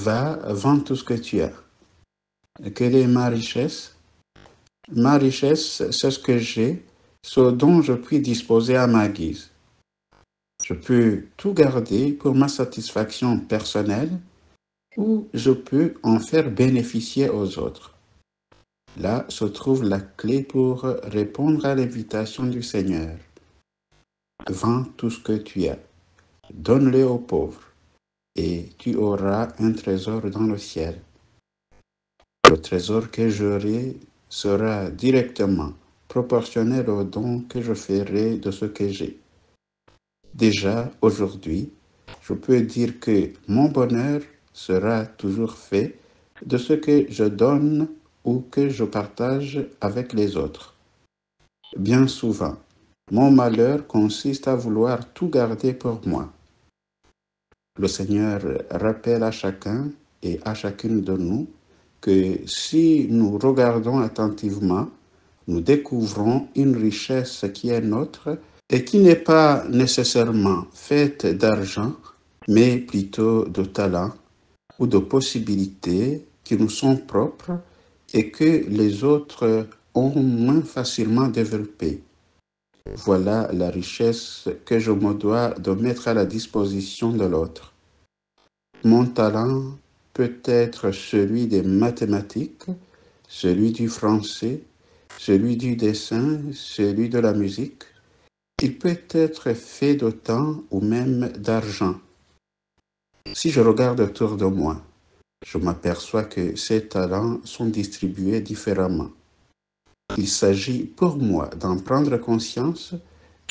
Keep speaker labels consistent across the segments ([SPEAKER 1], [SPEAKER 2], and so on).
[SPEAKER 1] Va, vends tout ce que tu as. Quelle est ma richesse? Ma richesse, c'est ce que j'ai, ce dont je puis disposer à ma guise. Je peux tout garder pour ma satisfaction personnelle ou je peux en faire bénéficier aux autres. Là se trouve la clé pour répondre à l'invitation du Seigneur. Vends tout ce que tu as, donne-le aux pauvres, et tu auras un trésor dans le ciel. Le trésor que j'aurai sera directement proportionnel au don que je ferai de ce que j'ai. Déjà, aujourd'hui, je peux dire que mon bonheur sera toujours fait de ce que je donne ou que je partage avec les autres. Bien souvent, mon malheur consiste à vouloir tout garder pour moi. Le Seigneur rappelle à chacun et à chacune de nous que si nous regardons attentivement, nous découvrons une richesse qui est nôtre et qui n'est pas nécessairement faite d'argent, mais plutôt de talent ou de possibilités qui nous sont propres et que les autres ont moins facilement développées. Voilà la richesse que je me dois de mettre à la disposition de l'autre. Mon talent peut être celui des mathématiques, celui du français, celui du dessin, celui de la musique. Il peut être fait de temps ou même d'argent. Si je regarde autour de moi, je m'aperçois que ces talents sont distribués différemment. Il s'agit pour moi d'en prendre conscience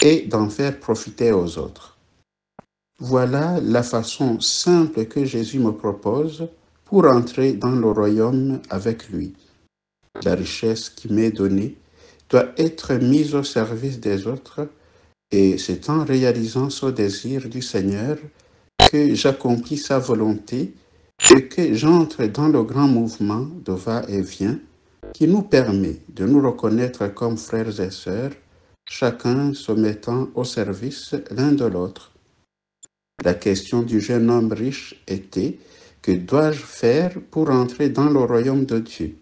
[SPEAKER 1] et d'en faire profiter aux autres. Voilà la façon simple que Jésus me propose pour entrer dans le royaume avec lui. La richesse qui m'est donnée doit être mise au service des autres et c'est en réalisant ce désir du Seigneur que j'accomplis sa volonté et que j'entre dans le grand mouvement de va-et-vient qui nous permet de nous reconnaître comme frères et sœurs, chacun se mettant au service l'un de l'autre. La question du jeune homme riche était: que dois-je faire pour entrer dans le royaume de Dieu?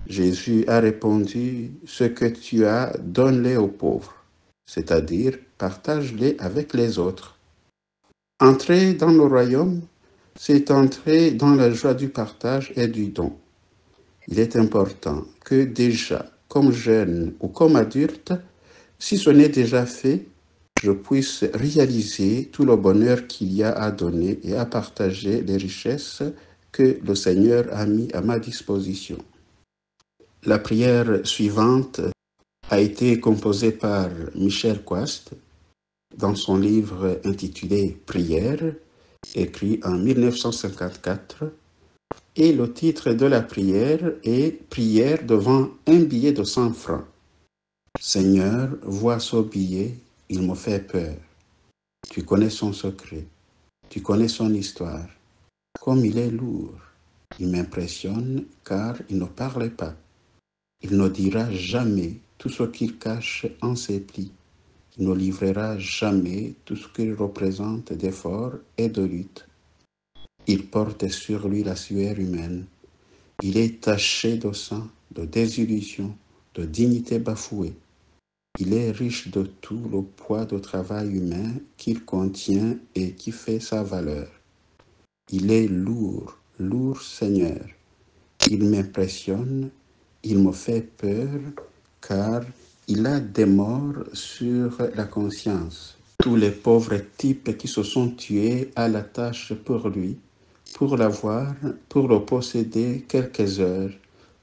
[SPEAKER 1] Jésus a répondu: ce que tu as, donne-les aux pauvres, c'est-à-dire partage-les avec les autres. Entrer dans le royaume, c'est entrer dans la joie du partage et du don. Il est important que déjà, comme jeune ou comme adulte, si ce n'est déjà fait, je puisse réaliser tout le bonheur qu'il y a à donner et à partager les richesses que le Seigneur a mis à ma disposition. La prière suivante a été composée par Michel Quast dans son livre intitulé Prière, écrit en 1954, et le titre de la prière est Prière devant un billet de 100 francs. Seigneur, vois ce billet, il me fait peur. Tu connais son secret, tu connais son histoire. Comme il est lourd, il m'impressionne car il ne parle pas. Il ne dira jamais tout ce qu'il cache en ses plis. Il ne livrera jamais tout ce qu'il représente d'effort et de lutte. Il porte sur lui la sueur humaine. Il est taché de sang, de désillusion, de dignité bafouée. Il est riche de tout le poids du travail humain qu'il contient et qui fait sa valeur. Il est lourd, lourd Seigneur. Il m'impressionne, il me fait peur, car il a des morts sur la conscience. Tous les pauvres types qui se sont tués à la tâche pour lui, pour l'avoir, pour le posséder quelques heures,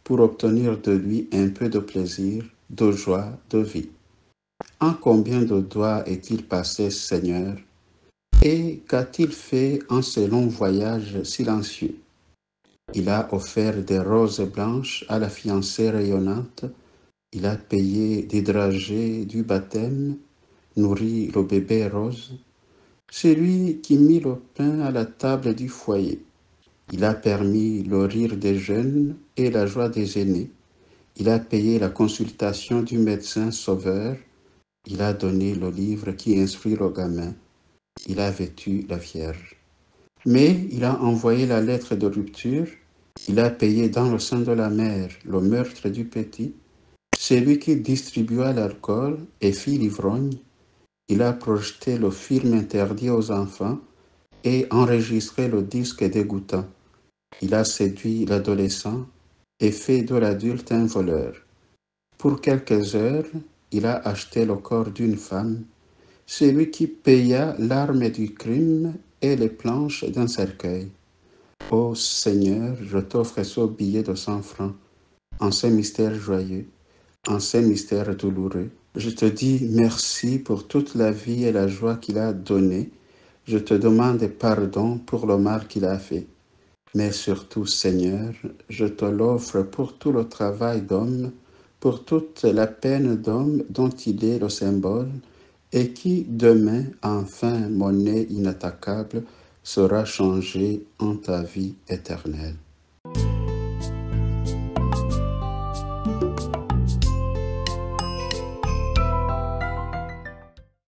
[SPEAKER 1] pour obtenir de lui un peu de plaisir, de joie, de vie. En combien de doigts est-il passé, Seigneur, et qu'a-t-il fait en ce long voyage silencieux? Il a offert des roses blanches à la fiancée rayonnante, il a payé des dragées du baptême, nourri le bébé rose. C'est lui qui mit le pain à la table du foyer. Il a permis le rire des jeunes et la joie des aînés. Il a payé la consultation du médecin sauveur. Il a donné le livre qui instruit le gamin. Il a vêtu la Vierge. Mais il a envoyé la lettre de rupture, il a payé dans le sein de la mère le meurtre du petit, celui qui distribua l'alcool et fit l'ivrogne, il a projeté le film interdit aux enfants et enregistré le disque dégoûtant. Il a séduit l'adolescent et fait de l'adulte un voleur. Pour quelques heures, il a acheté le corps d'une femme, celui qui paya l'arme du crime et les planches d'un cercueil. Ô Seigneur, je t'offre ce billet de 100 francs, en ces mystères joyeux, en ces mystères douloureux. Je te dis merci pour toute la vie et la joie qu'il a donnée. Je te demande pardon pour le mal qu'il a fait. Mais surtout, Seigneur, je te l'offre pour tout le travail d'homme, pour toute la peine d'homme dont il est le symbole, et qui, demain, enfin monnaie inattaquable, sera changé en ta vie éternelle.